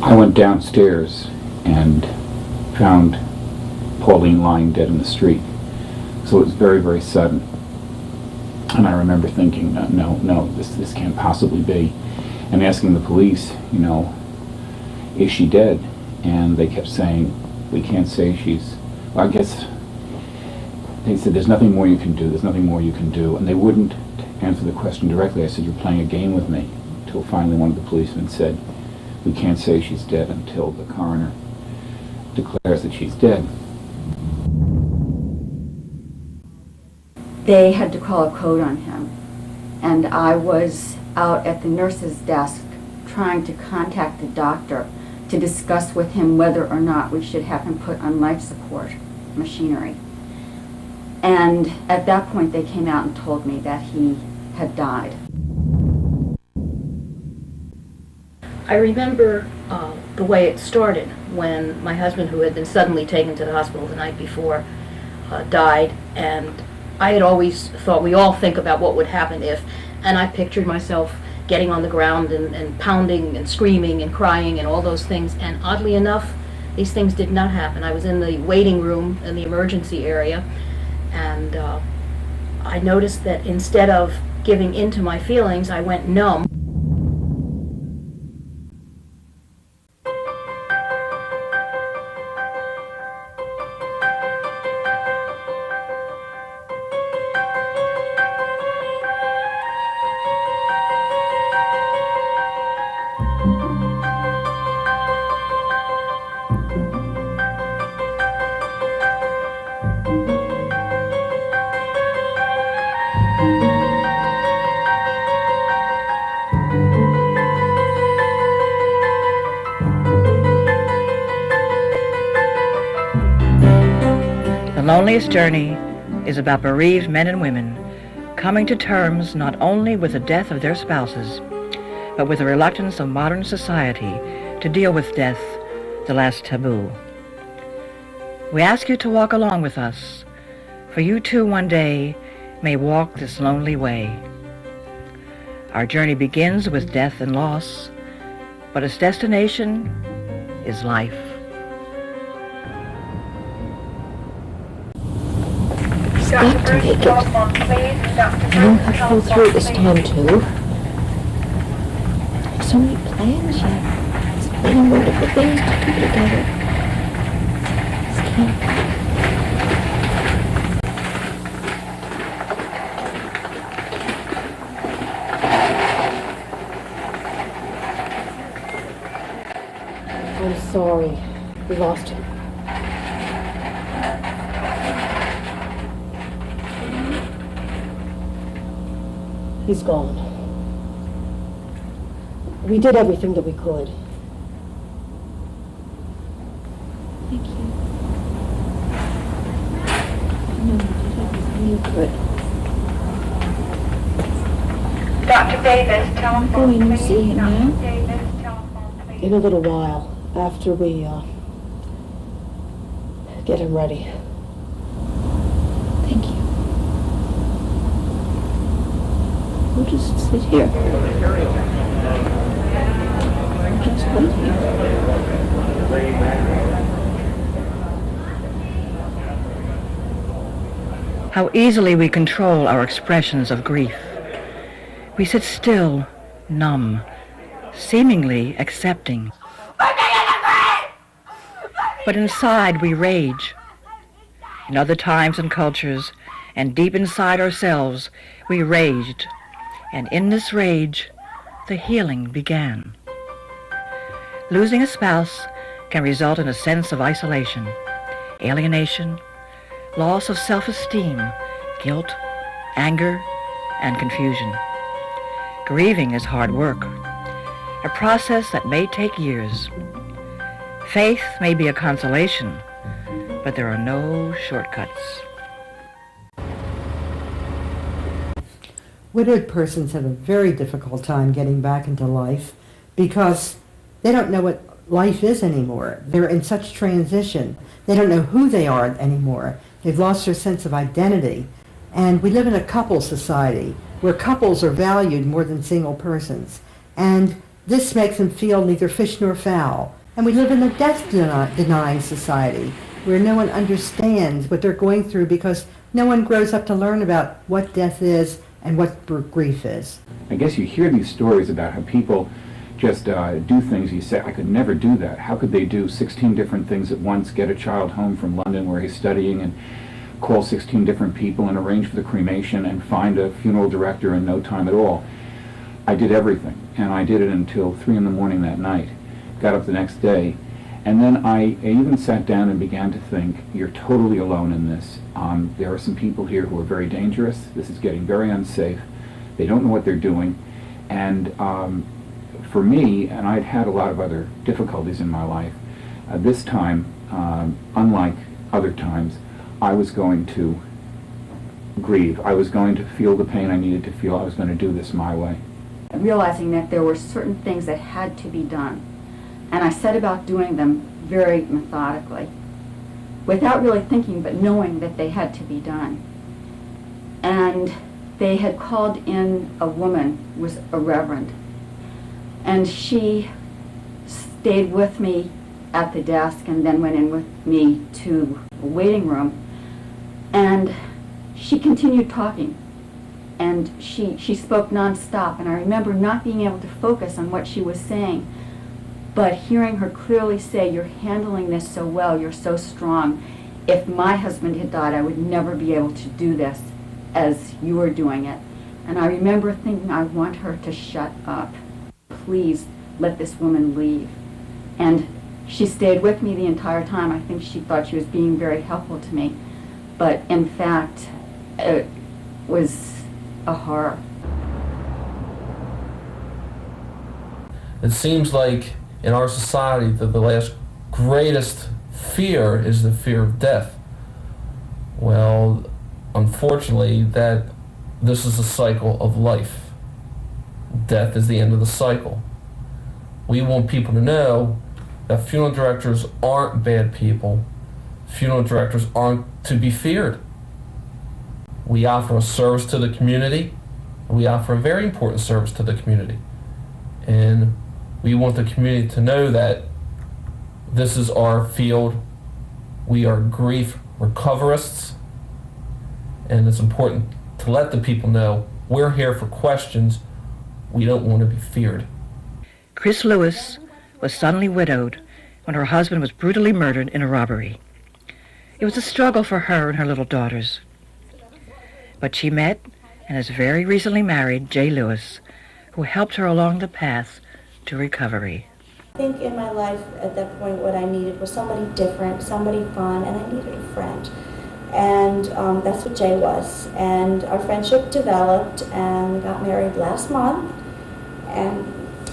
I went downstairs and found Pauline lying dead in the street. So it was very, very sudden. And I remember thinking, no, this can't possibly be. And asking the police, is she dead? And they kept saying, we can't say she's, well, I guess, they said, there's nothing more you can do, there's nothing more you can do. And they wouldn't answer the question directly. I said, you're playing a game with me. Until finally one of the policemen said, we can't say she's dead until the coroner declares that she's dead. They had to call a code on him, and I was out at the nurse's desk trying to contact the doctor to discuss with him whether or not we should have him put on life support machinery. And at that point they came out and told me that he had died. I remember the way it started when my husband, who had been suddenly taken to the hospital the night before, died, and I had always thought, we all think about what would happen if, and I pictured myself getting on the ground and pounding and screaming and crying and all those things, and oddly enough, these things did not happen. I was in the waiting room in the emergency area, and I noticed that instead of giving in to my feelings, I went numb. The Loneliest journey is about bereaved men and women coming to terms not only with the death of their spouses, but with the reluctance of modern society to deal with death, the last taboo. We ask you to walk along with us, for you too one day may walk this lonely way. Our journey begins with death and loss, but its destination is life. Got to make it. I don't have to go through it this time, too. There's so many plans yet. There's many wonderful things to do together. Just can't. I'm sorry. We lost him. He's gone. We did everything that we could. Thank you. I know you did everything you could. Dr. Davis, telephone, Going to please. see him Dr. now? Davis, telephone, please. In a little while, after we, get him ready. Thank you. We'll just sit here. Just wait here. How easily we control our expressions of grief. We sit still, numb, seemingly accepting. But inside we rage. In other times and cultures, and deep inside ourselves, we raged. And in this rage, the healing began. Losing a spouse can result in a sense of isolation, alienation, loss of self-esteem, guilt, anger, and confusion. Grieving is hard work, a process that may take years. Faith may be a consolation, but there are no shortcuts. Widowed persons have a very difficult time getting back into life because they don't know what life is anymore. They're in such transition. They don't know who they are anymore. They've lost their sense of identity. And we live in a couple society where couples are valued more than single persons. And This makes them feel neither fish nor fowl. And we live in a death-denying society where no one understands what they're going through because no one grows up to learn about what death is and what grief is. I guess you hear these stories about how people just do things. You say, I could never do that. How could they do 16 different things at once, get a child home from London where he's studying and call 16 different people and arrange for the cremation and find a funeral director in no time at all? I did everything, and I did it until 3 in the morning that night. Got up the next day, and then I even sat down and began to think, you're totally alone in this. There are some people here who are very dangerous. This is getting very unsafe. They don't know what they're doing. And for me, and I'd had a lot of other difficulties in my life, this time, unlike other times, I was going to grieve. I was going to feel the pain I needed to feel. I was going to do this my way. Realizing that there were certain things that had to be done. And I set about doing them very methodically, without really thinking, but knowing that they had to be done. And they had called in a woman, was a reverend, and she stayed with me at the desk and then went in with me to a waiting room. And she continued talking, and she spoke nonstop, and I remember not being able to focus on what she was saying, but hearing her clearly say, you're handling this so well, you're so strong. If my husband had died, I would never be able to do this as you are doing it. And I remember thinking, I want her to shut up. Please let this woman leave. And she stayed with me the entire time. I think she thought she was being very helpful to me. But in fact, it was a horror. It seems like in our society that the last greatest fear is the fear of death. Well, unfortunately, this is a cycle of life. Death is the end of the cycle. We want people to know that funeral directors aren't bad people. Funeral directors aren't to be feared. We offer a service to the community. We offer a very important service to the community. And we want the community to know that this is our field. We are grief recoverists. And it's important to let the people know we're here for questions. We don't want to be feared. Chris Lewis was suddenly widowed when her husband was brutally murdered in a robbery. It was a struggle for her and her little daughters. But she met and is very recently married Jay Lewis, who helped her along the path to recovery. I think in my life at that point what I needed was somebody different, somebody fun, and I needed a friend. And that's what Jay was. And our friendship developed, and we got married last month, and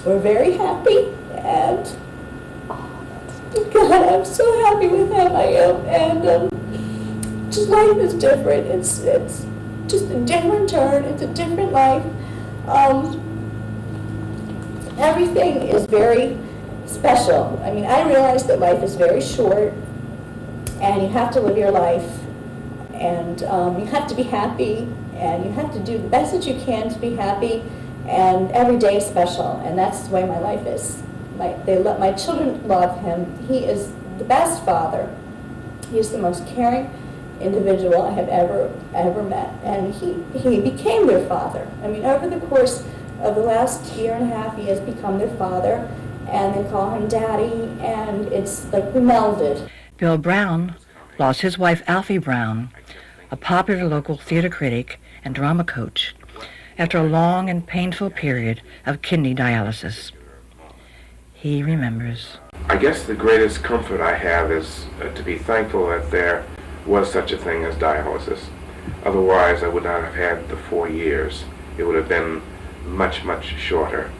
we're very happy. And God, I'm so happy with him. I am. And just life is different. It's just a different turn. It's a different life. Everything is very special. I mean, I realize that life is very short, and you have to live your life, and you have to be happy, and you have to do the best that you can to be happy, and every day is special, and that's the way my life is. My children love him. He is the best father. He is the most caring individual I have ever met, and he became their father. I mean, over the course of the last year and a half, he has become their father, and they call him Daddy, and it's like we melded. Bill Brown lost his wife Alfie Brown, a popular local theater critic and drama coach, after a long and painful period of kidney dialysis. He remembers. I guess the greatest comfort I have is to be thankful that there was such a thing as dialysis. Otherwise, I would not have had the 4 years. It would have been much, much shorter.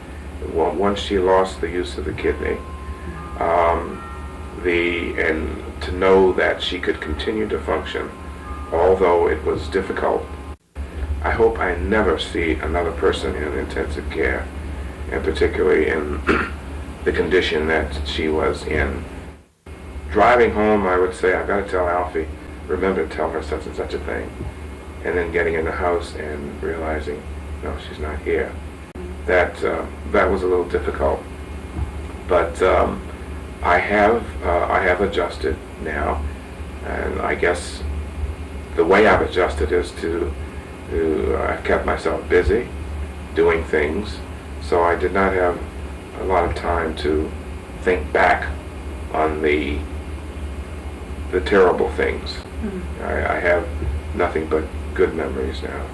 Well, once she lost the use of the kidney, and to know that she could continue to function, although it was difficult. I hope I never see another person in intensive care, and particularly in the condition that she was in. Driving home, I would say, I've got to tell Alfie, remember to tell her such and such a thing. And then getting in the house and realizing, no, she's not here. that was a little difficult. But I have adjusted now, and I guess the way I've adjusted is to I've kept myself busy doing things, so I did not have a lot of time to think back on the terrible things. I have nothing but good memories now.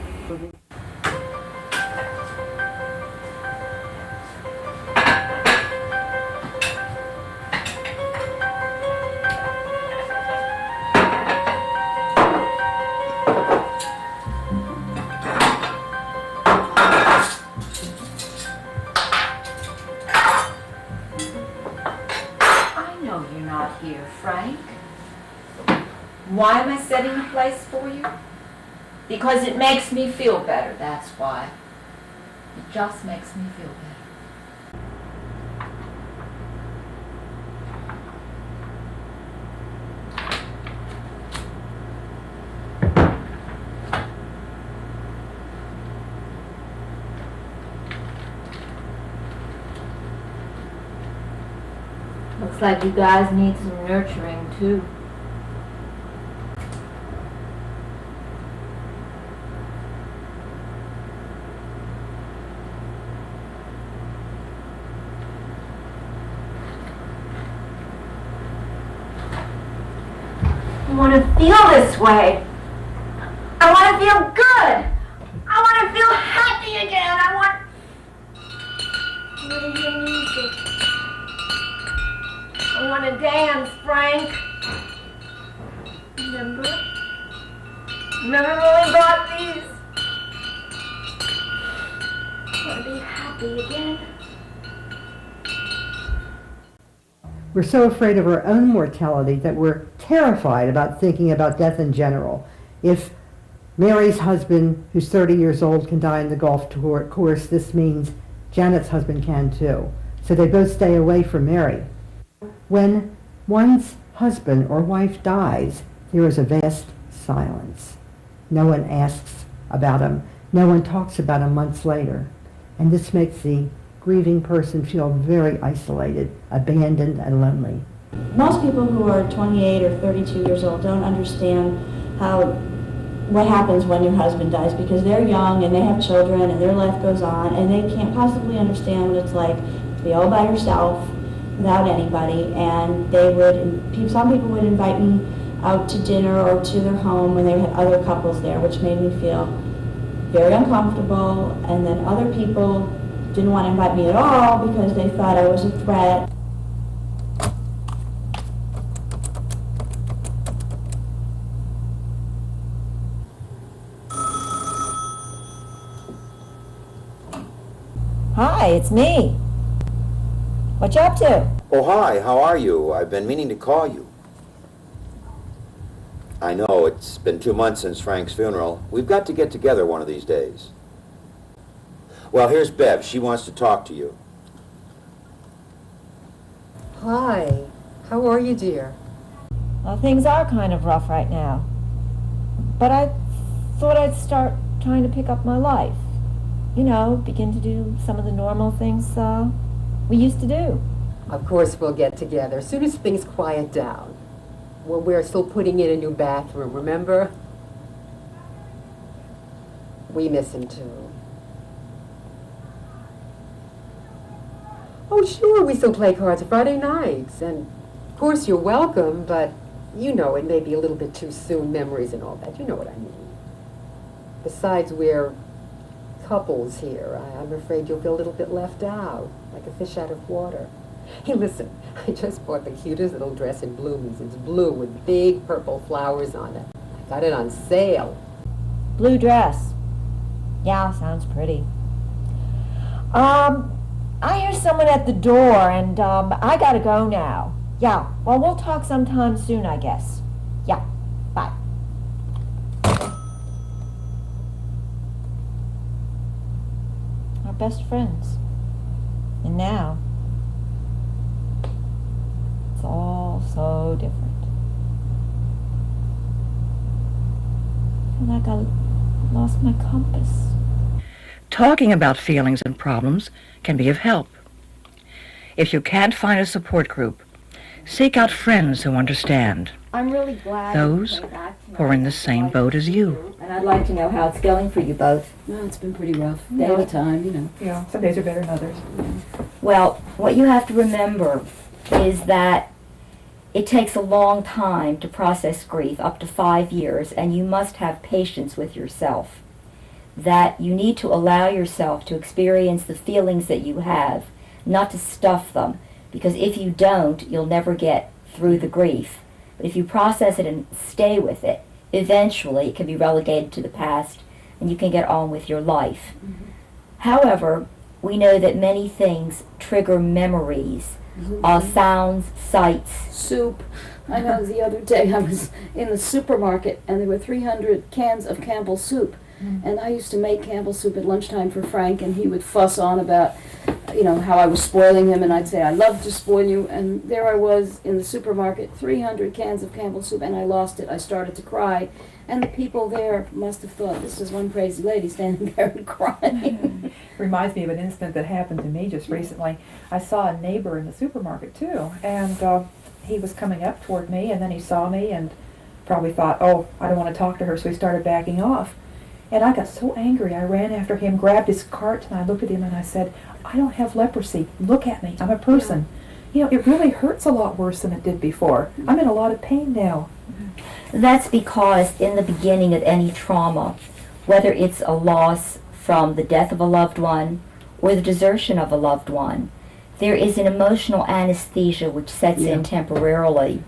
Here, Frank. Why am I setting a place for you? Because it makes me feel better, that's why. It just makes me feel better. Looks like you guys need some nurturing, too. I want to feel this way. I want to feel good. I want to feel happy again. I want to hear music. I want to dance, Frank. Remember? Remember when we bought these? I want to be happy again. We're so afraid of our own mortality that we're terrified about thinking about death in general. If Mary's husband, who's 30 years old, can die in the golf course, this means Janet's husband can too. So they both stay away from Mary. When one's husband or wife dies, there is a vast silence. No one asks about him. No one talks about him months later. And this makes the grieving person feel very isolated, abandoned, and lonely. Most people who are 28 or 32 years old don't understand what happens when your husband dies, because they're young and they have children and their life goes on, and they can't possibly understand what it's like to be all by yourself without anybody. And some people would invite me out to dinner or to their home when they had other couples there, which made me feel very uncomfortable. And then other people didn't want to invite me at all because they thought I was a threat. Hi, it's me. What you up to? Oh, hi, how are you? I've been meaning to call you. I know, it's been 2 months since Frank's funeral. We've got to get together one of these days. Well, here's Bev. She wants to talk to you. Hi. How are you, dear? Well, things are kind of rough right now. But I thought I'd start trying to pick up my life. You know, begin to do some of the normal things we used to do. Of course we'll get together as soon as things quiet down. Well, we're still putting in a new bathroom, remember? We miss him too. Oh, sure, we still play cards Friday nights. And, of course, you're welcome, but you know it may be a little bit too soon, memories and all that. You know what I mean. Besides, we're couples here. I'm afraid you'll feel a little bit left out, like a fish out of water. Hey, listen, I just bought the cutest little dress in Bloomies. It's blue with big purple flowers on it. I got it on sale. Blue dress. Yeah, sounds pretty. I hear someone at the door, and I gotta go now. Yeah, well, we'll talk sometime soon, I guess. Yeah, bye. Our best friends. And now, it's all so different. I feel like I lost my compass. Talking about feelings and problems can be of help. If you can't find a support group, seek out friends who understand, I'm really glad. those who are in the same boat as you. And I'd like to know how it's going for you both. Well, it's been pretty rough. Day at a time, you know. Yeah, some days are better than others. Well, what you have to remember is that it takes a long time to process grief, up to 5 years, and you must have patience with yourself. That you need to allow yourself to experience the feelings that you have, not to stuff them, because if you don't, you'll never get through the grief. But if you process it and stay with it, eventually it can be relegated to the past and you can get on with your life. Mm-hmm. However, we know that many things trigger memories, sounds, sights. Soup. I know the other day I was in the supermarket and there were 300 cans of Campbell's soup. And I used to make Campbell's soup at lunchtime for Frank, and he would fuss on about, you know, how I was spoiling him, and I'd say, I love to spoil you, and there I was in the supermarket, 300 cans of Campbell's soup, and I lost it. I started to cry, and the people there must have thought, this is one crazy lady standing there and crying. Reminds me of an incident that happened to me just recently. I saw a neighbor in the supermarket too, and he was coming up toward me, and then he saw me and probably thought, oh, I don't want to talk to her, so he started backing off. And I got so angry, I ran after him, grabbed his cart, and I looked at him and I said, I don't have leprosy. Look at me. I'm a person. You know, it really hurts a lot worse than it did before. I'm in a lot of pain now. That's because in the beginning of any trauma, whether it's a loss from the death of a loved one or the desertion of a loved one, there is an emotional anesthesia which sets in temporarily.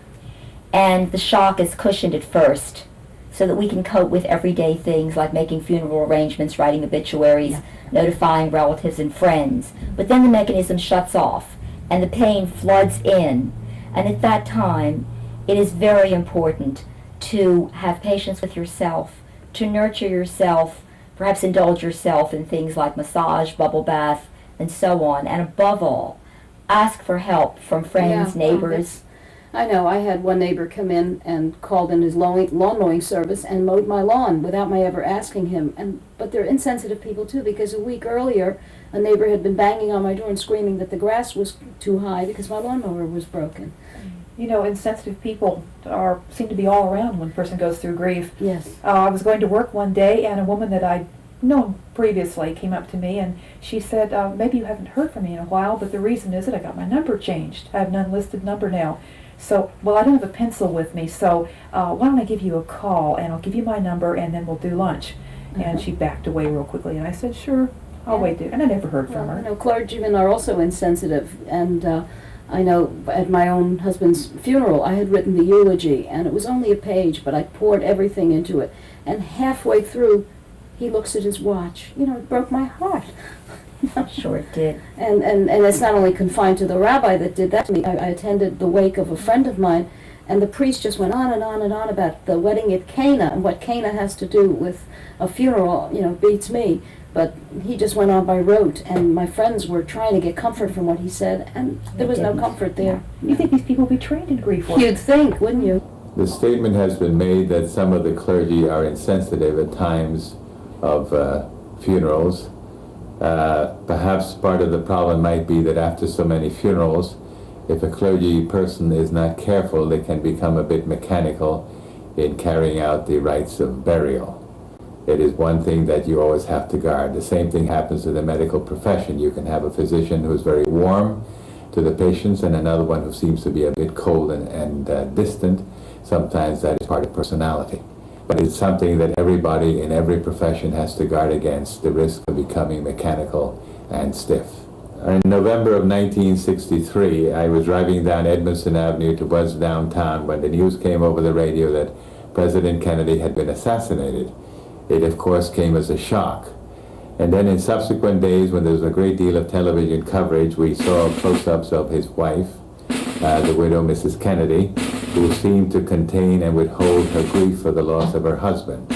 And the shock is cushioned at first, so that we can cope with everyday things like making funeral arrangements, writing obituaries, notifying relatives and friends. But then the mechanism shuts off, and the pain floods in. And at that time, it is very important to have patience with yourself, to nurture yourself, perhaps indulge yourself in things like massage, bubble bath, and so on. And above all, ask for help from friends, neighbors. I know, I had one neighbor come in and called in his lawn mowing service and mowed my lawn without my ever asking him. But they're insensitive people too, because a week earlier, a neighbor had been banging on my door and screaming that the grass was too high because my lawnmower was broken. You know, insensitive people seem to be all around when a person goes through grief. Yes. I was going to work one day, and a woman that I'd known previously came up to me, and she said, maybe you haven't heard from me in a while, but the reason is that I got my number changed. I have an unlisted number now. So, well, I don't have a pencil with me, so why don't I give you a call, and I'll give you my number, and then we'll do lunch. And she backed away real quickly, and I said, sure, I'll wait there. And I never heard from her. You know, clergymen are also insensitive, and I know at my own husband's funeral, I had written the eulogy, and it was only a page, but I poured everything into it. And halfway through, he looks at his watch. You know, it broke my heart. Sure it did. And it's not only confined to the rabbi that did that to me. I attended the wake of a friend of mine, and the priest just went on and on and on about the wedding at Cana, and what Cana has to do with a funeral, you know, beats me. But he just went on by rote, and my friends were trying to get comfort from what he said, and there was no comfort there. You think these people would be trained in grief work? You'd think, wouldn't you? The statement has been made that some of the clergy are insensitive at times of funerals. Perhaps part of the problem might be that after so many funerals, if a clergy person is not careful, they can become a bit mechanical in carrying out the rites of burial. It is one thing that you always have to guard. The same thing happens to the medical profession. You can have a physician who's very warm to the patients and another one who seems to be a bit cold and distant. Sometimes that is part of personality. But it's something that everybody in every profession has to guard against, the risk of becoming mechanical and stiff. In November of 1963, I was driving down Edmondson Avenue towards downtown when the news came over the radio that President Kennedy had been assassinated. It, of course, came as a shock. And then in subsequent days, when there was a great deal of television coverage, we saw close-ups of his wife, the widow, Mrs. Kennedy, who seemed to contain and withhold her grief for the loss of her husband.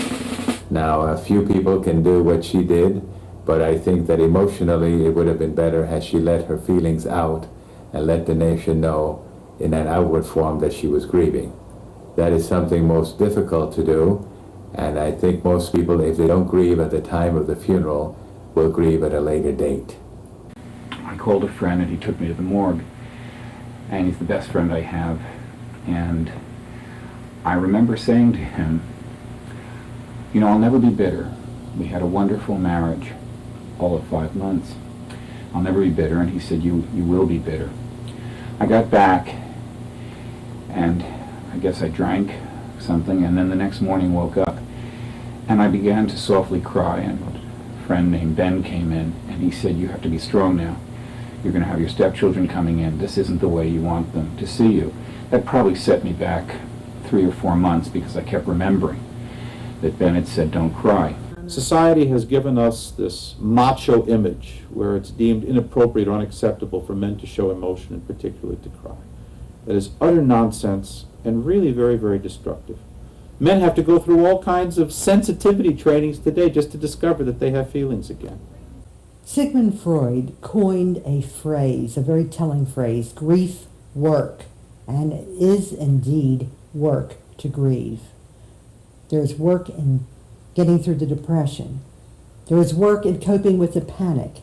Now, a few people can do what she did, but I think that emotionally it would have been better had she let her feelings out and let the nation know in an outward form that she was grieving. That is something most difficult to do, and I think most people, if they don't grieve at the time of the funeral, we'll grieve at a later date. I called a friend and he took me to the morgue. And he's the best friend I have. And I remember saying to him, you know, I'll never be bitter. We had a wonderful marriage, all of 5 months. I'll never be bitter. And he said, you will be bitter. I got back, and I guess I drank something, and then the next morning woke up, and I began to softly cry, and a friend named Ben came in, and he said, you have to be strong now. You're going to have your stepchildren coming in. This isn't the way you want them to see you. That probably set me back 3 or 4 months because I kept remembering that Ben had said, don't cry. Society has given us this macho image where it's deemed inappropriate or unacceptable for men to show emotion, and particularly to cry. That is utter nonsense and really very, very destructive. Men have to go through all kinds of sensitivity trainings today just to discover that they have feelings again. Sigmund Freud coined a phrase, a very telling phrase, grief work, and it is indeed work to grieve. There's work in getting through the depression. There is work in coping with the panic,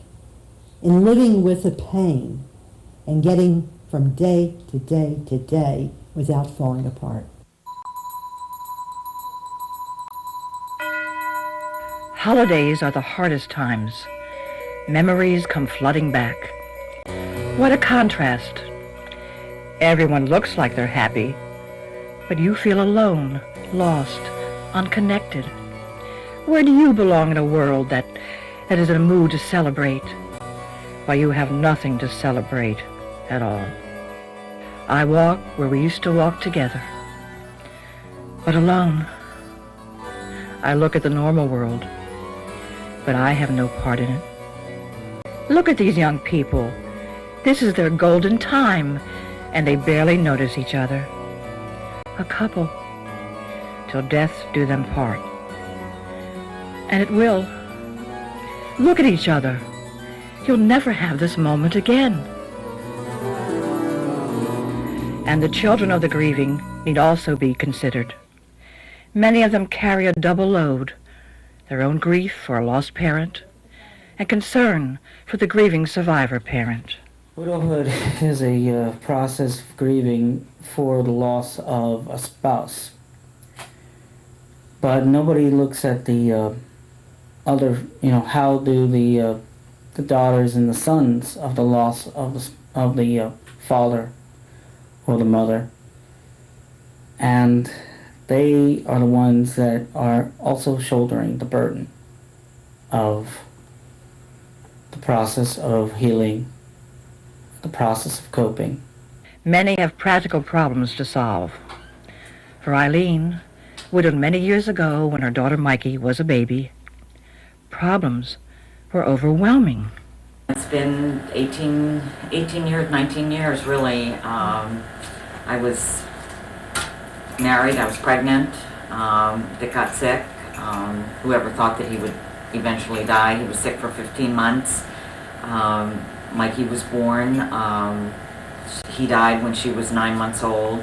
in living with the pain, and getting from day to day to day without falling apart. Holidays are the hardest times. Memories come flooding back. What a contrast. Everyone looks like they're happy, but you feel alone, lost, unconnected. Where do you belong in a world that is in a mood to celebrate, while you have nothing to celebrate at all? I walk where we used to walk together, but alone. I look at the normal world, but I have no part in it. Look at these young people. This is their golden time, and they barely notice each other. A couple, till death do them part. And it will. Look at each other. You'll never have this moment again. And the children of the grieving need also be considered. Many of them carry a double load, their own grief for a lost parent and concern for the grieving survivor parent. Widowhood is a process of grieving for the loss of a spouse. But nobody looks at the other, how do the daughters and the sons of the loss of the father or the mother. And they are the ones that are also shouldering the burden of the process of healing, the process of coping. Many have practical problems to solve. For Eileen, widowed many years ago when her daughter Mikey was a baby, problems were overwhelming. It's been 18 years, 19 years really. I was married, I was pregnant, Dick got sick. Whoever thought that he would eventually die. He was sick for 15 months. Mikey was born. He died when she was 9 months old.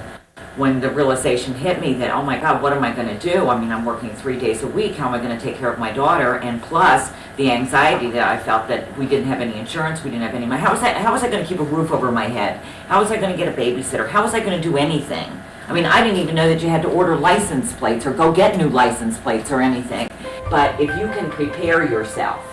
When the realization hit me that, oh my God, what am I going to do? I mean, I'm working 3 days a week. How am I going to take care of my daughter? And plus, the anxiety that I felt that we didn't have any insurance, we didn't have any money. How was I going to keep a roof over my head? How was I going to get a babysitter? How was I going to do anything? I mean, I didn't even know that you had to order license plates or go get new license plates or anything. But if you can prepare yourself,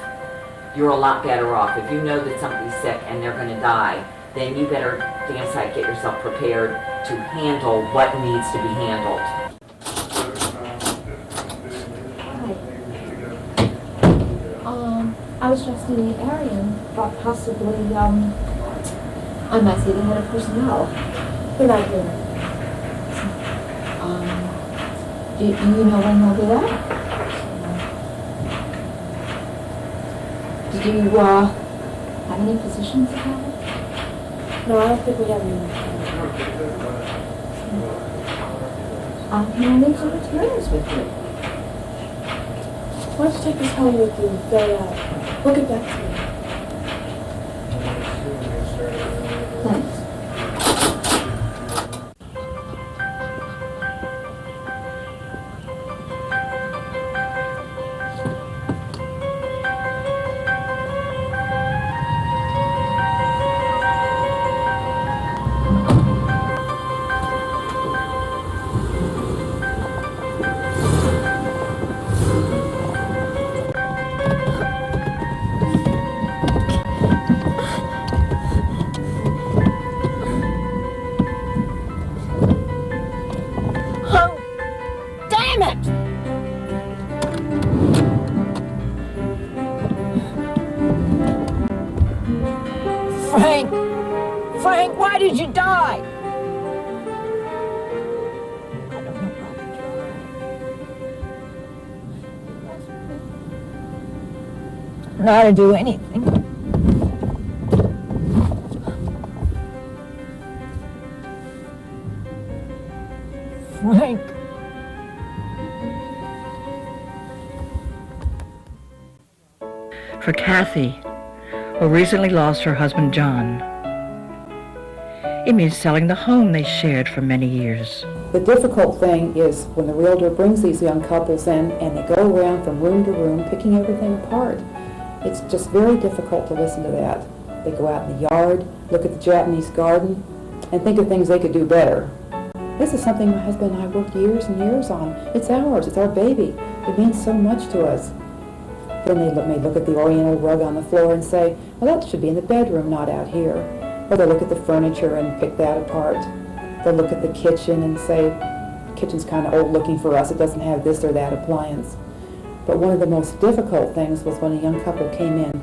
you're a lot better off. If you know that somebody's sick and they're going to die, then you better damn sight get yourself prepared to handle what needs to be handled. I was just in the area and thought possibly I might see the head of personnel. Good night, dear. Do you know when he'll be there? Did you have any positions about it? No, I don't think we have any. Can I leave some materials with you? Why don't you take this home with you? We'll get back to you. Thanks. Frank! Frank, why did you die? Not to do anything. Frank. For Kathy, who recently lost her husband John, it means selling the home they shared for many years. The difficult thing is when the realtor brings these young couples in and they go around from room to room picking everything apart. It's just very difficult to listen to that. They go out in the yard, look at the Japanese garden, and think of things they could do better. This is something my husband and I worked years and years on. It's ours, it's our baby. It means so much to us. Then they may look at the oriental rug on the floor and say, well, that should be in the bedroom, not out here. Or they'll look at the furniture and pick that apart. They'll look at the kitchen and say, the kitchen's kind of old looking for us, it doesn't have this or that appliance. But one of the most difficult things was when a young couple came in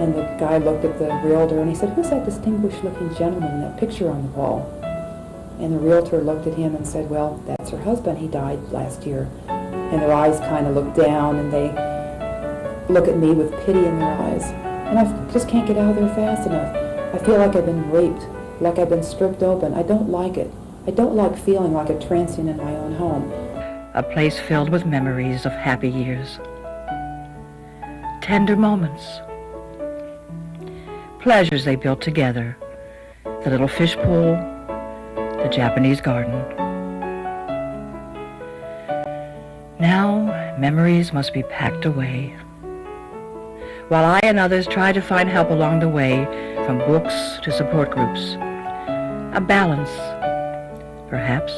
and the guy looked at the realtor and he said, who's that distinguished looking gentleman in that picture on the wall? And the realtor looked at him and said, well, that's her husband, he died last year. And their eyes kind of look down and they look at me with pity in their eyes. And I just can't get out of there fast enough. I feel like I've been raped, like I've been stripped open. I don't like it. I don't like feeling like a transient in my own home. A place filled with memories of happy years, tender moments, pleasures they built together, the little fish pool, the Japanese garden. Now, memories must be packed away, while I and others try to find help along the way, from books to support groups. A balance, perhaps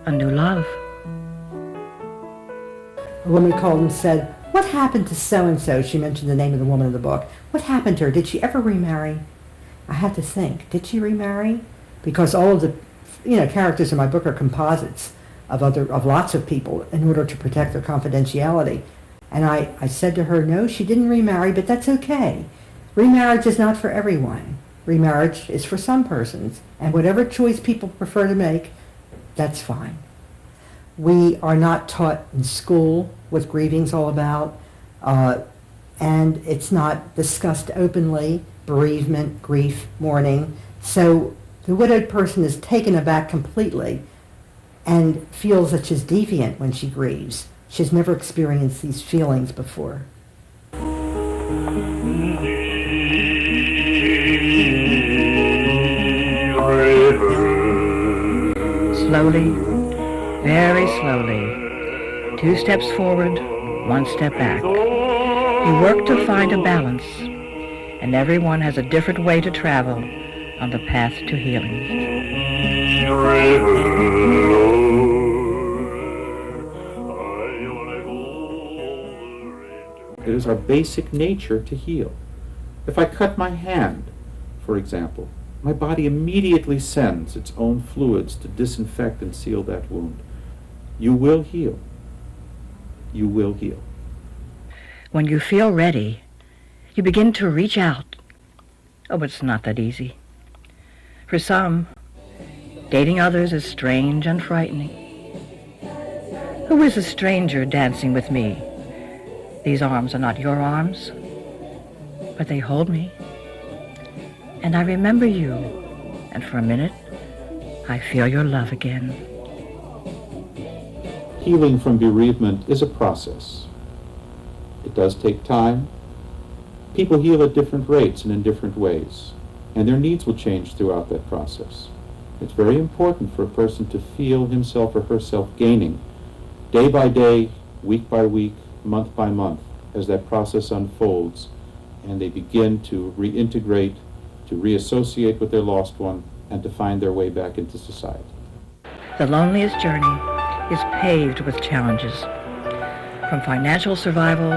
a new love. A woman called and said, what happened to so-and-so? She mentioned the name of the woman in the book. What happened to her? Did she ever remarry? I had to think, did she remarry? Because all of the characters in my book are composites of lots of people in order to protect their confidentiality. And I said to her, no, she didn't remarry, but that's okay. Remarriage is not for everyone. Remarriage is for some persons. And whatever choice people prefer to make, that's fine. We are not taught in school what grieving's all about, and it's not discussed openly, bereavement, grief, mourning. So the widowed person is taken aback completely and feels that she's deviant when she grieves. She's never experienced these feelings before. Slowly, very slowly, 2 steps forward, 1 step back. We work to find a balance, and everyone has a different way to travel on the path to healing. It is our basic nature to heal. If I cut my hand, for example, my body immediately sends its own fluids to disinfect and seal that wound. You will heal. You will heal. When you feel ready, you begin to reach out. Oh, but it's not that easy. For some, dating others is strange and frightening. Who is a stranger dancing with me? These arms are not your arms, but they hold me. And I remember you, and for a minute, I feel your love again. Healing from bereavement is a process. It does take time. People heal at different rates and in different ways, and their needs will change throughout that process. It's very important for a person to feel himself or herself gaining day by day, week by week, month by month, as that process unfolds and they begin to reintegrate, to reassociate with their lost one, and to find their way back into society. The loneliest journey is paved with challenges, from financial survival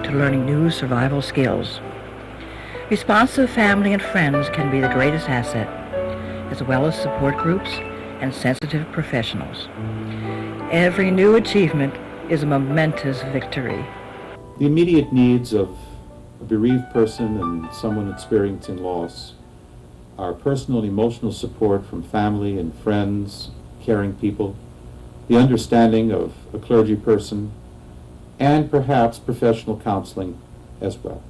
to learning new survival skills. Responsive family and friends can be the greatest asset, as well as support groups and sensitive professionals. Every new achievement is a momentous victory. The immediate needs of a bereaved person and someone experiencing loss, our personal and emotional support from family and friends, caring people, the understanding of a clergy person, and perhaps professional counseling as well.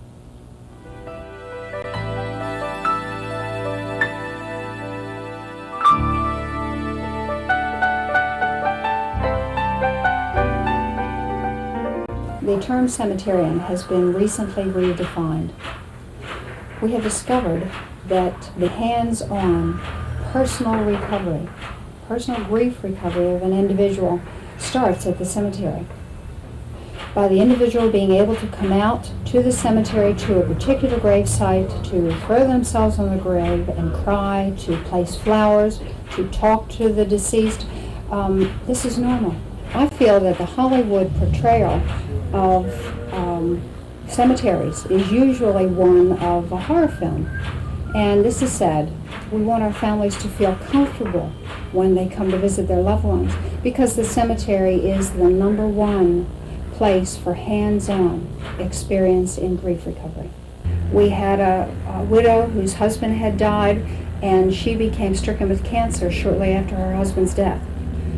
The term cemeterian has been recently redefined. We have discovered that the hands-on personal recovery, personal grief recovery of an individual starts at the cemetery. By the individual being able to come out to the cemetery, to a particular grave site, to throw themselves on the grave and cry, to place flowers, to talk to the deceased, this is normal. I feel that the Hollywood portrayal of cemeteries is usually one of a horror film. And this is sad. We want our families to feel comfortable when they come to visit their loved ones, because the cemetery is the #1 place for hands-on experience in grief recovery. We had a widow whose husband had died, and she became stricken with cancer shortly after her husband's death.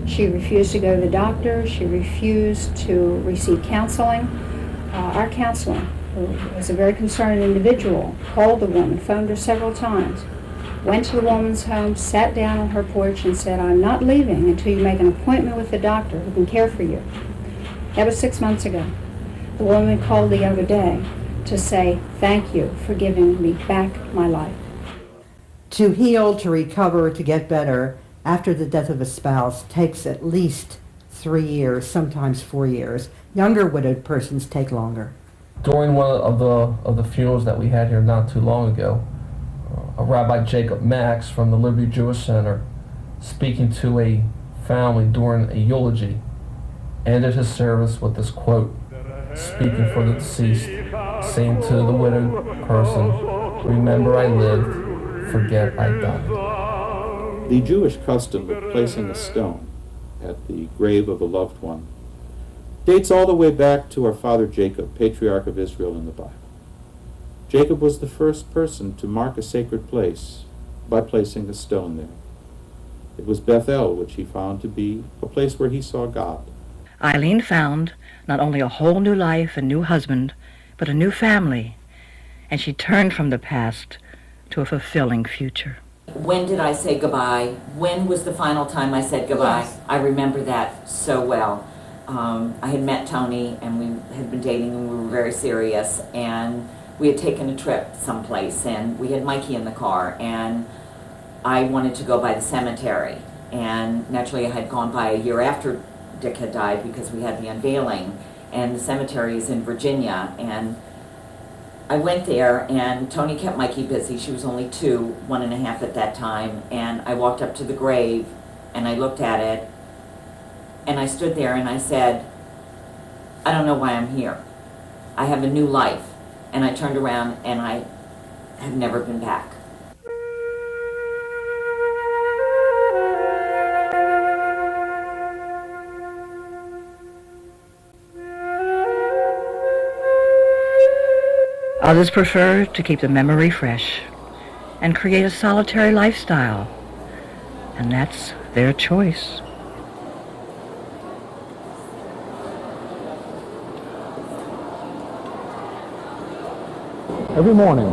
She refused to go to the doctor. She refused to receive counseling. Our counselor, who was a very concerned individual, called the woman, phoned her several times, went to the woman's home, sat down on her porch and said, "I'm not leaving until you make an appointment with the doctor who can care for you." That was 6 months ago. The woman called the other day to say, "Thank you for giving me back my life." To heal, to recover, to get better after the death of a spouse takes at least 3 years, sometimes 4 years. Younger widowed persons take longer. During one of the funerals that we had here not too long ago, Rabbi Jacob Max from the Liberty Jewish Center, speaking to a family during a eulogy, ended his service with this quote, speaking for the deceased, saying to the widowed person, "Remember I lived, forget I died." The Jewish custom of placing a stone at the grave of a loved one dates all the way back to our father Jacob, patriarch of Israel in the Bible. Jacob was the first person to mark a sacred place by placing a stone there. It was Bethel, which he found to be a place where he saw God. Eileen found not only a whole new life and new husband, but a new family, and she turned from the past to a fulfilling future. When did I say goodbye? When was the final time I said goodbye? Yes. I remember that so well. I had met Tony, and we had been dating, and we were very serious, and we had taken a trip someplace, and we had Mikey in the car, and I wanted to go by the cemetery, and naturally I had gone by a year after Dick had died because we had the unveiling, and the cemetery is in Virginia, and I went there, and Tony kept Mikey busy. She was only 2, 1.5 at that time, and I walked up to the grave, and I looked at it, and I stood there, and I said, "I don't know why I'm here. I have a new life." And I turned around, and I have never been back. Others prefer to keep the memory fresh and create a solitary lifestyle, and that's their choice. Every morning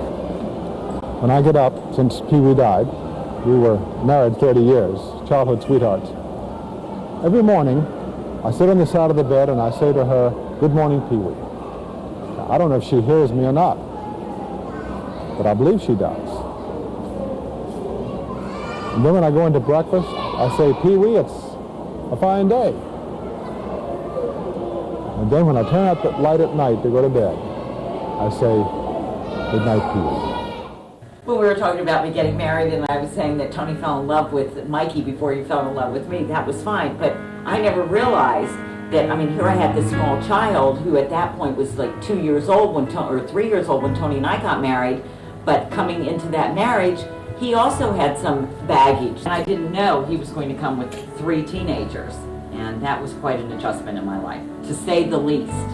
when I get up, since Pee Wee died, we were married 30 years, childhood sweethearts. Every morning I sit on the side of the bed and I say to her, "Good morning, Pee Wee." I don't know if she hears me or not, but I believe she does. And then when I go into breakfast, I say, "Pee Wee, it's a fine day." And then when I turn out the light at night to go to bed, I say, "Good night, Pee Wee." Well, we were talking about me getting married, and I was saying that Tony fell in love with Mikey before he fell in love with me. That was fine, but I never realized that, I mean, here I had this small child who at that point was like 2 years old when or 3 years old when Tony and I got married, but coming into that marriage, he also had some baggage, and I didn't know he was going to come with 3 teenagers, and that was quite an adjustment in my life, to say the least.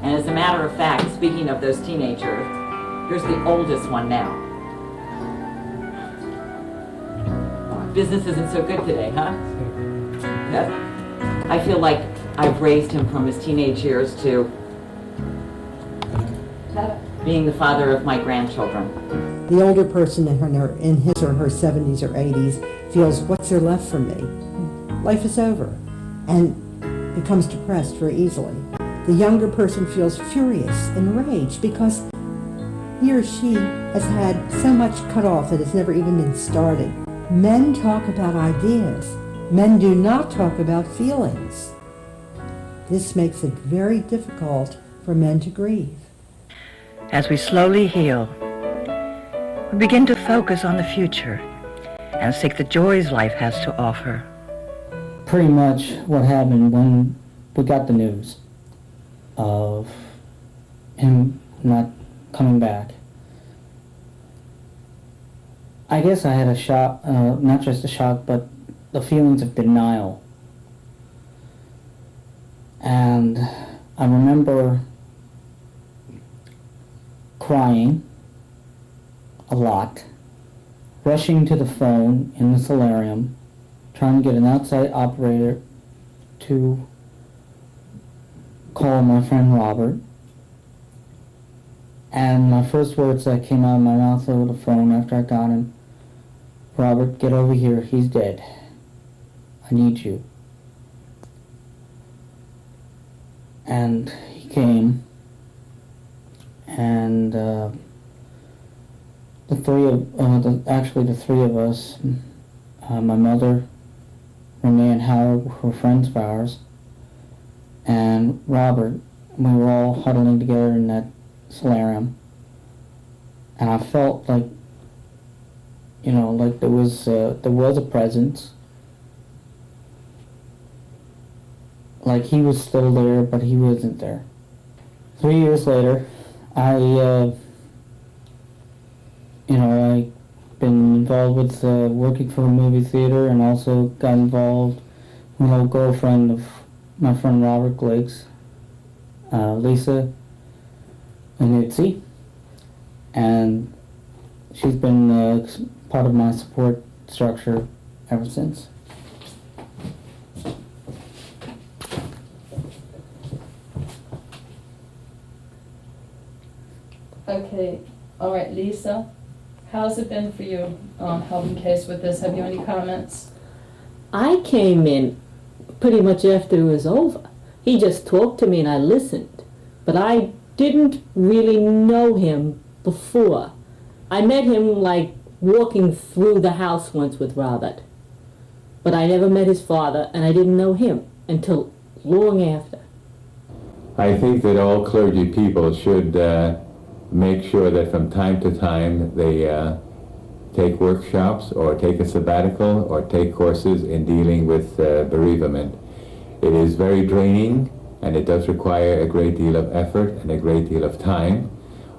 And as a matter of fact, speaking of those teenagers, Here's the oldest one now. Business isn't so good today, huh? I feel like I've raised him from his teenage years to being the father of my grandchildren. The older person in his or her 70s or 80s feels, what's there left for me? Life is over, and becomes depressed very easily. The younger person feels furious, enraged, because he or she has had so much cut off that it's never even been started. Men talk about ideas. Men do not talk about feelings. This makes it very difficult for men to grieve. As we slowly heal, we begin to focus on the future and seek the joys life has to offer. Pretty much what happened when we got the news of him not coming back. I guess I had a shock, not just a shock, but the feelings of denial. And I remember crying a lot, rushing to the phone in the solarium, trying to get an outside operator to call my friend Robert. And my first words that came out of my mouth over the phone after I got him, Robert, get over here, he's dead. I need you. And he came, and the three of us, my mother, Renee and Howard were friends of ours, and Robert, we were all huddling together in that solarium, and I felt like, like there was a presence, like he was still there, but he wasn't there. 3 years later, I've been involved with working for a movie theater, and also got involved with an old girlfriend of my friend Robert Glake's, Lisa Anitzi, and she's been part of my support structure ever since. Okay, all right, Lisa, how's it been for you helping Case with this? Have you any comments? I came in pretty much after it was over. He just talked to me and I listened, but I didn't really know him before. I met him like walking through the house once with Robert, but I never met his father, and I didn't know him until long after. I think that all clergy people should make sure that from time to time they take workshops or take a sabbatical or take courses in dealing with bereavement. It is very draining, and it does require a great deal of effort and a great deal of time.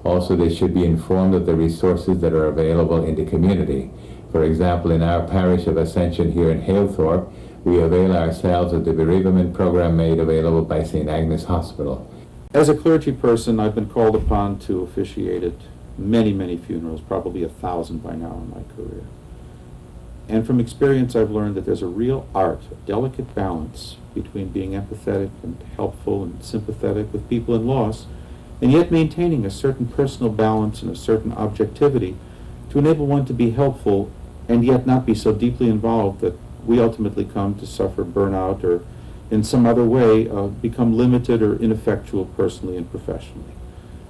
Also, they should be informed of the resources that are available in the community. For example, in our parish of Ascension here in Halethorpe, we avail ourselves of the bereavement program made available by St. Agnes Hospital. As a clergy person, I've been called upon to officiate at many, many funerals, probably 1,000 by now in my career. And from experience, I've learned that there's a real art, a delicate balance between being empathetic and helpful and sympathetic with people in loss, and yet maintaining a certain personal balance and a certain objectivity to enable one to be helpful and yet not be so deeply involved that we ultimately come to suffer burnout or in some other way become limited or ineffectual personally and professionally.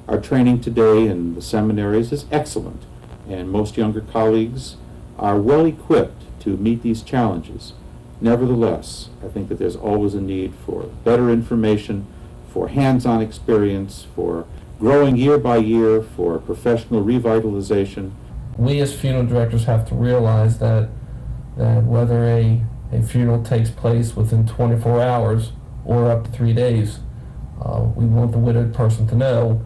Our training today in the seminaries is excellent, and most younger colleagues are well equipped to meet these challenges. Nevertheless, I think that there's always a need for better information, for hands-on experience, for growing year by year, for professional revitalization. We as funeral directors have to realize that whether a funeral takes place within 24 hours or up to 3 days, we want the widowed person to know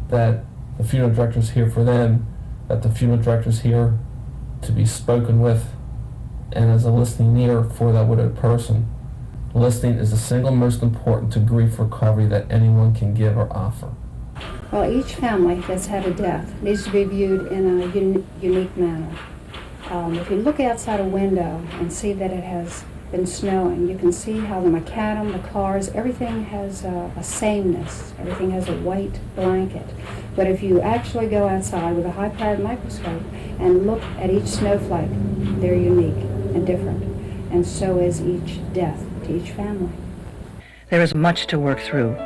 that the funeral director is here for them, that the funeral director is here to be spoken with and as a listening ear for that widowed person. Listening is the single most important to grief recovery that anyone can give or offer. Well, each family that's had a death needs to be viewed in a unique manner. If you look outside a window and see that it has been snowing, you can see how the macadam, the cars, everything has a sameness. Everything has a white blanket. But if you actually go outside with a high-powered microscope and look at each snowflake, they're unique and different. And so is each death to each family. There is much to work through.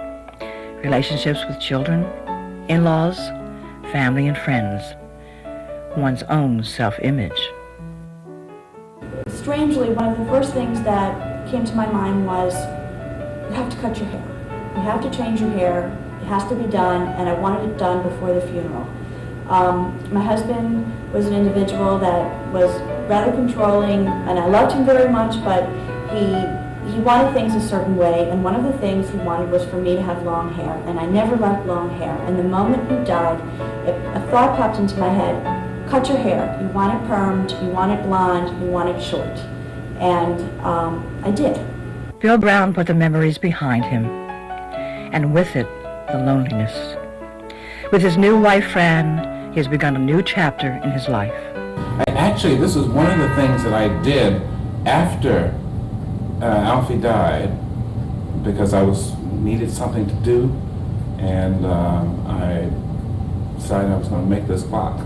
Relationships with children, in-laws, family and friends, one's own self-image. Strangely, one of the first things that came to my mind was, you have to cut your hair. You have to change your hair. It has to be done, and I wanted it done before the funeral. My husband was an individual that was rather controlling, and I loved him very much, but he wanted things a certain way, and one of the things he wanted was for me to have long hair, and I never liked long hair. And the moment he died, a thought popped into my head: cut your hair. You want it permed, you want it blonde, you want it short. And I did. Bill Brown put the memories behind him, and with it, the loneliness. With his new wife, Fran, he has begun a new chapter in his life. Actually, this is one of the things that I did after Alfie died, because I needed something to do, and I decided I was going to make this clock.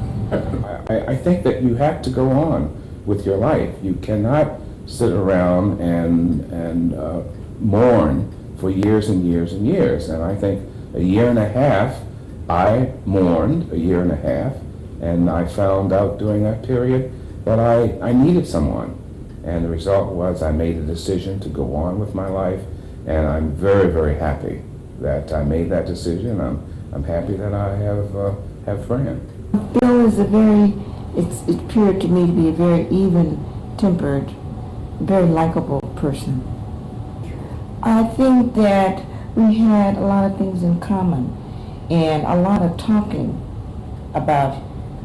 I think that you have to go on with your life. You cannot sit around and mourn for years and years and years. And I think a year and a half, I mourned a year and a half, and I found out during that period that I needed someone. And the result was I made a decision to go on with my life, and I'm very, very happy that I made that decision. I'm happy that I have Fran. Bill is it appeared to me to be a very even-tempered, very likable person. I think that we had a lot of things in common and a lot of talking about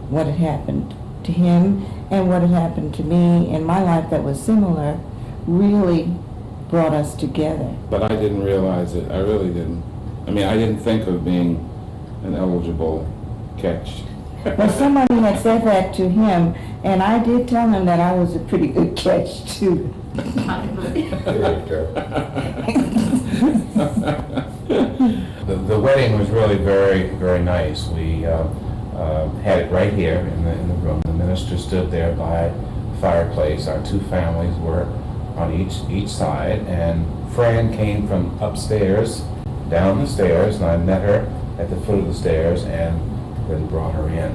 what had happened to him and what had happened to me in my life that was similar really brought us together. But I didn't realize it. I really didn't. I mean, I didn't think of being an eligible catch. Well, somebody had said that to him, and I did tell him that I was a pretty good catch, too. The wedding was really very, very nice. We had it right here in the room. The minister stood there by the fireplace. Our two families were on each side, and Fran came from upstairs down the stairs, and I met her at the foot of the stairs and then brought her in.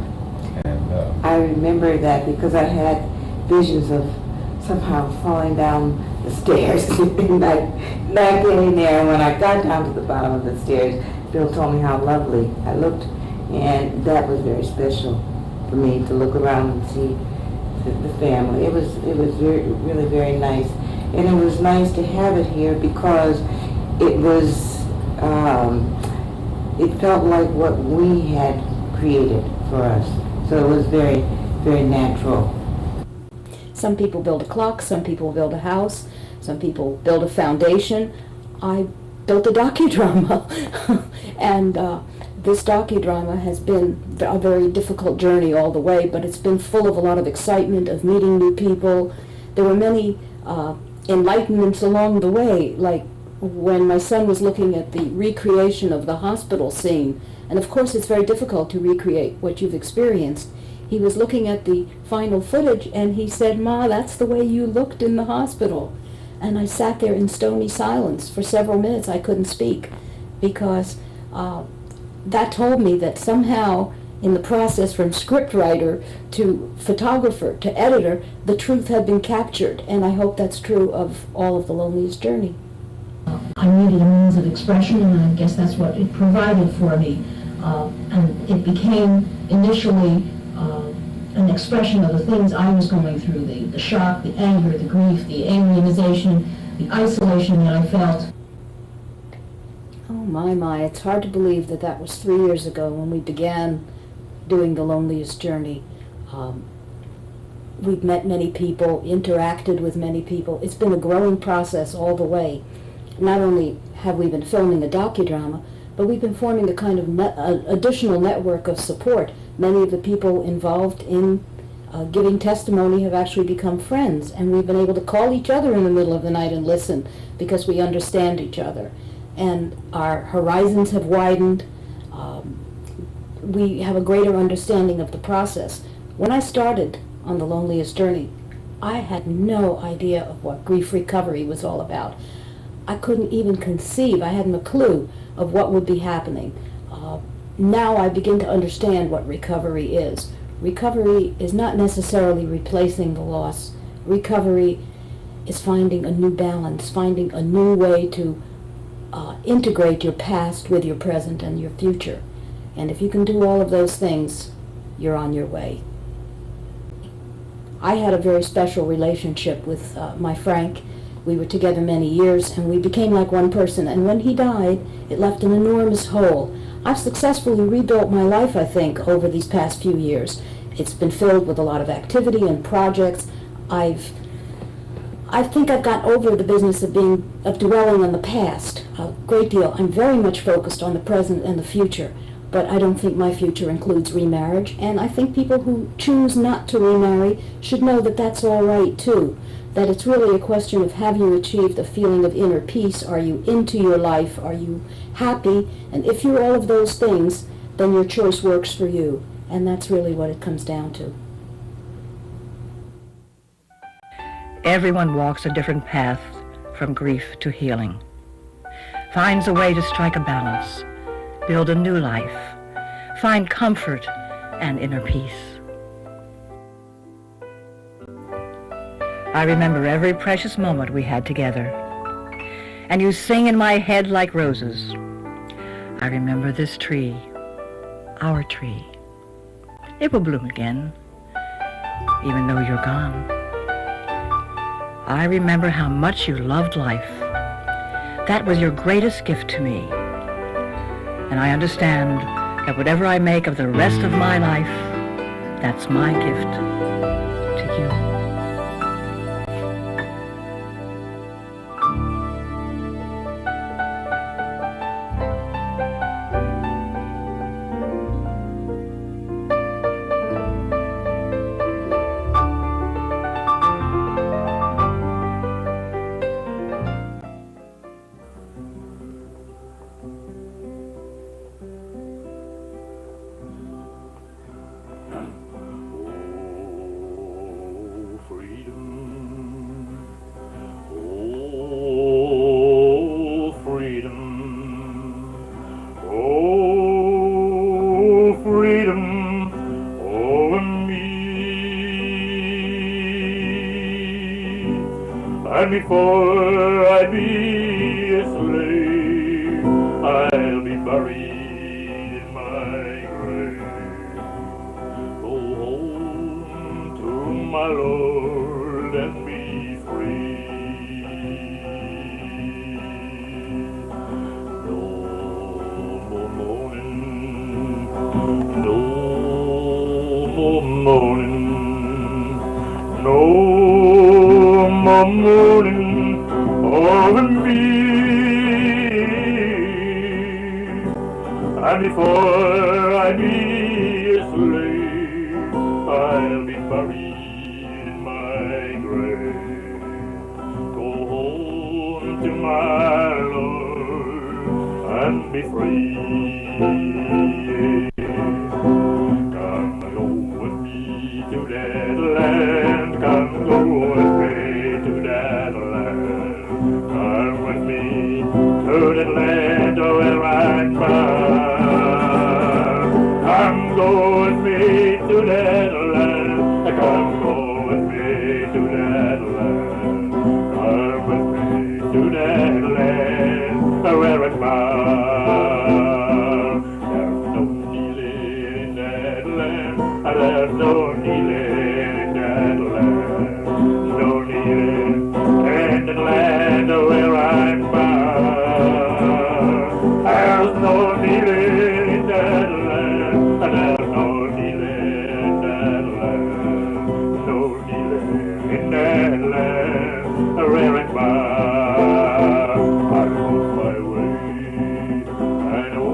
And I remember that because I had visions of somehow falling down the stairs and not getting there. When I got down to the bottom of the stairs, Bill told me how lovely I looked, and that was very special for me to look around and see the family. It was really very nice, and it was nice to have it here because it was it felt like what we had created for us. So it was very, very natural. Some people build a clock, some people build a house, some people build a foundation. I built a docudrama. And this docudrama has been a very difficult journey all the way, but it's been full of a lot of excitement, of meeting new people. There were many enlightenments along the way, like when my son was looking at the recreation of the hospital scene. And of course it's very difficult to recreate what you've experienced. He was looking at the final footage and he said, "Ma, that's the way you looked in the hospital." And I sat there in stony silence for several minutes. I couldn't speak because that told me that somehow in the process from scriptwriter to photographer to editor, the truth had been captured. And I hope that's true of all of The Loneliest Journey. I needed a means of expression, and I guess that's what it provided for me. And it became initially an expression of the things I was going through, the shock, the anger, the grief, the alienization, the isolation that I felt. Oh my, it's hard to believe that that was 3 years ago when we began doing The Loneliest Journey. We've met many people, interacted with many people. It's been a growing process all the way. Not only have we been filming a docudrama, but we've been forming a kind of additional network of support. Many of the people involved in giving testimony have actually become friends, and we've been able to call each other in the middle of the night and listen because we understand each other. And our horizons have widened. We have a greater understanding of the process. When I started on the Loneliest journey, I had no idea of what grief recovery was all about. I couldn't even conceive, I hadn't a clue of what would be happening. Now I begin to understand what recovery is. Recovery is not necessarily replacing the loss. Recovery is finding a new balance, finding a new way to integrate your past with your present and your future. And if you can do all of those things, you're on your way. I had a very special relationship with my Frank. We were together many years, and we became like one person. And when he died, it left an enormous hole. I've successfully rebuilt my life, I think, over these past few years. It's been filled with a lot of activity and projects. I think I've gotten over the business of dwelling on the past a great deal. I'm very much focused on the present and the future, but I don't think my future includes remarriage, and I think people who choose not to remarry should know that that's all right too. That it's really a question of, have you achieved a feeling of inner peace? Are you into your life? Are you happy? And if you're all of those things, then your choice works for you. And that's really what it comes down to. Everyone walks a different path from grief to healing, finds a way to strike a balance, build a new life, find comfort and inner peace. I remember every precious moment we had together, and you sing in my head like roses. I remember this tree, our tree. It will bloom again, even though you're gone. I remember how much you loved life. That was your greatest gift to me. And I understand that whatever I make of the rest of my life, that's my gift to you. And before I be a slave, I'll be buried in my grave. Go home to my Lord and be free. No more mourning, no more mourning, no more mourning over me. And before I be a slave, I'll be buried in my grave. Go home to my Lord and be free. Come go with me to that land. Come go with me to that land. Come with me to that land where I'm bound. Come go with me to that land. Come go with me to that land. Come with me to that land where I'm bound. There's no healing in that land. There's no healing in that land. No healing in the land where I'm bound. There's no healing in that land. There's no healing in that land. No healing in that land where I'm bound. I know my way. I know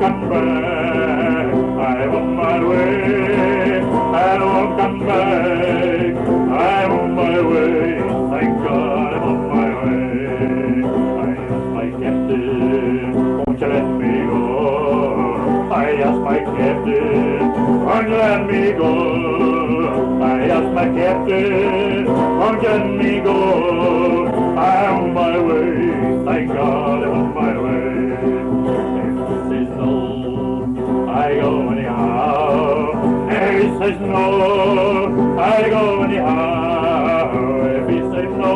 come back. I'm on my way, I won't come back. I'm on my way, thank God I'm on my way. I asked my captain, won't you let me go? I asked my captain, won't you let me go? I asked my captain, won't you let me go? I'm on my way, thank God I'm on my way. If he says no, I go anyhow. If he says no, I go anyhow. If he says no,